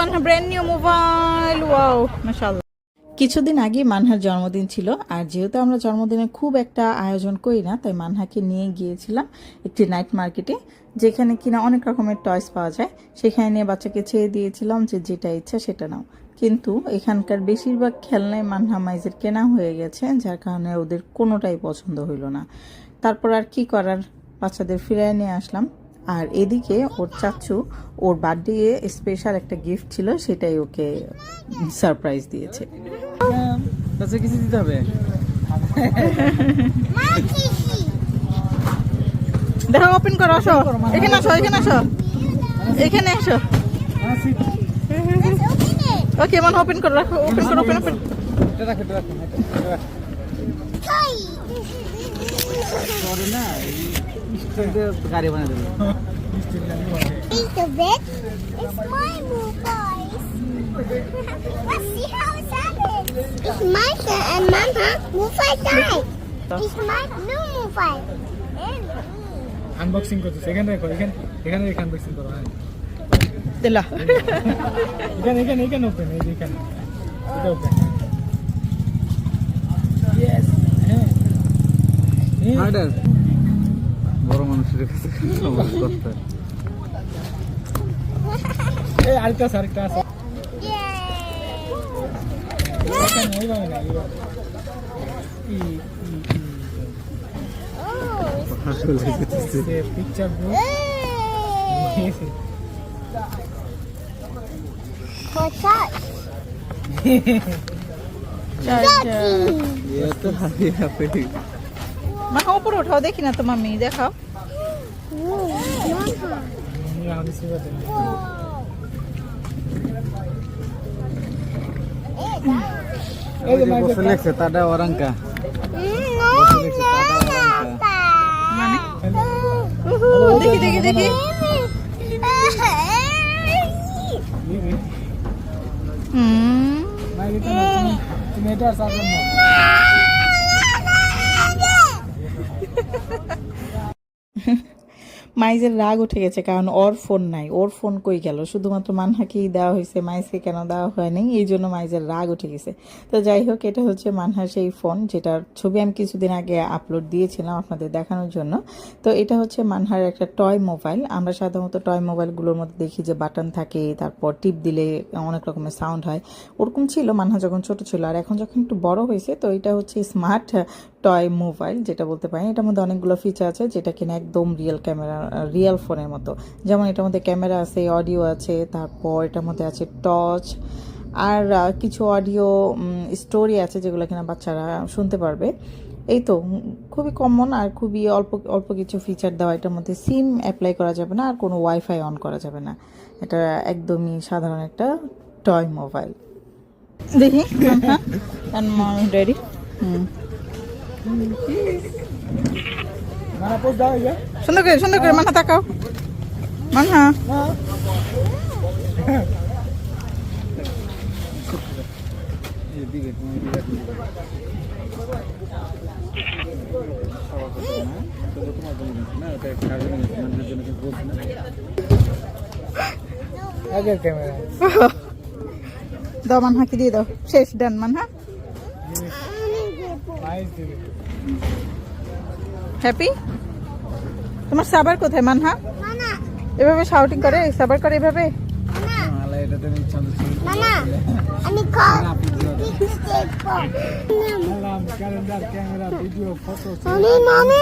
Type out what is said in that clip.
Manha brand new mobile, wow মাশাআল্লাহ। কিছুদিন আগে মানহার জন্মদিন ছিল, আর যেহেতু আমরা জন্মদিনে খুব একটা আয়োজন করি না, তাই মানহাকে নিয়ে গিয়েছিলাম একটি নাইট মার্কেটে, যেখানে কিনা অনেক রকমের টয়স পাওয়া যায়। সেখানে নিয়ে বাচ্চাকে ছেড়ে দিয়েছিলাম যে যেটা ইচ্ছা সেটা নাও। কিন্তু এখানকার বেশিরভাগ খেলনায় মানহা মাইজের কেনা হয়ে গেছে, যার কারণে ওদের কোনোটাই পছন্দ হইল না। তারপর আর কি করার, বাচ্চাদের ফিরিয়ে নিয়ে আসলাম। আর এদিকে ওর চাচু ওর বার্থডে স্পেশাল একটা গিফট ছিল, সেটাই ওকে সারপ্রাইজ দিয়েছে। কিছু দিতে হবে, দেখো ওপেন করো, আসো এখানে, আসো এখানে, আসো এখানে, আসো। ওকে মান ওপেন করো, রাখো, ওপেন করো, ওপেন ওপেন। গাড়ি বানিয়ে দেবো। It's the bed. It's my mobile. Let's see how it's happening. It's my son and Mama. Mobile died. It's my new mobile. Unboxing করতেছে, এখানে রেখো, এখানে রেখে আনবক্সিং করো। হ্যাঁ দিলা এখানে ওপেন, এই যে এখানে এটা ওপেন। ইয়েস, হ্যাঁ হার্ডার বড় মানুষের কাছে সমাজ করতে। এই আরেকটা আছে। এখানে এইভাবে না, এইভাবে আসলে যেতেছে পিকচার বুক। ये तो हाथी पे মা উপরে উঠাও, দেখি না তো মাম্মি, দেখাও। Selekse tada orang kah? Selekse tada orang kah? মানে দেখি দেখি দেখি। তুমি এটা সাবধান না। মাইজের রাগ উঠে গেছে, কারণ ওর ফোন নাই। ওর ফোন কই গেল, শুধুমাত্র মানহাকেই দেওয়া হয়েছে, মাইজকে কেন দেওয়া হয়নি, এই জন্য মাইজের রাগ উঠে গেছে। তো যাই হোক, এটা হচ্ছে মানহার সেই ফোন, যেটার ছবি আমি কিছুদিন আগে আপলোড দিয়েছিলাম আপনাদের দেখানোর জন্য। তো এটা হচ্ছে মানহার একটা টয় মোবাইল। আমরা সাধারণত টয় মোবাইলগুলোর মধ্যে দেখি যে বাটন থাকে, তারপর টিপ দিলে অনেক রকমের সাউন্ড হয়। ওরকম ছিল মানহা যখন ছোট ছিল, আর এখন যখন একটু বড় হয়েছে, তো এটা হচ্ছে স্মার্ট টয় মোবাইল যেটা বলতে পারি। এটার মধ্যে অনেকগুলো ফিচার আছে, যেটা কিনা একদম রিয়েল ফোনের মতো। যেমন এটার মধ্যে ক্যামেরা আছে, অডিও আছে, তারপর এটার মধ্যে আছে টর্চ, আর কিছু অডিও স্টোরি আছে যেগুলো কিনা বাচ্চারা শুনতে পারবে। এই তো খুবই কমন, আর খুবই অল্প অল্প কিছু ফিচার দেওয়া। এটার মধ্যে সিম অ্যাপ্লাই করা যাবে না, আর কোনো ওয়াইফাই অন করা যাবে না। এটা একদমই সাধারণ একটা টয় মোবাইল। দেখি ড্যাডি, সুন্দর করে মানহা তাকাও, মানহা। দাও মানহাকে দিয়ে দাও, শেষ, ডান মানহা। হ্যাপি? তোমার সাবার কোথায় মানহা? এভাবে শাউটিং করে, সাবার করে এভাবে। Mommy,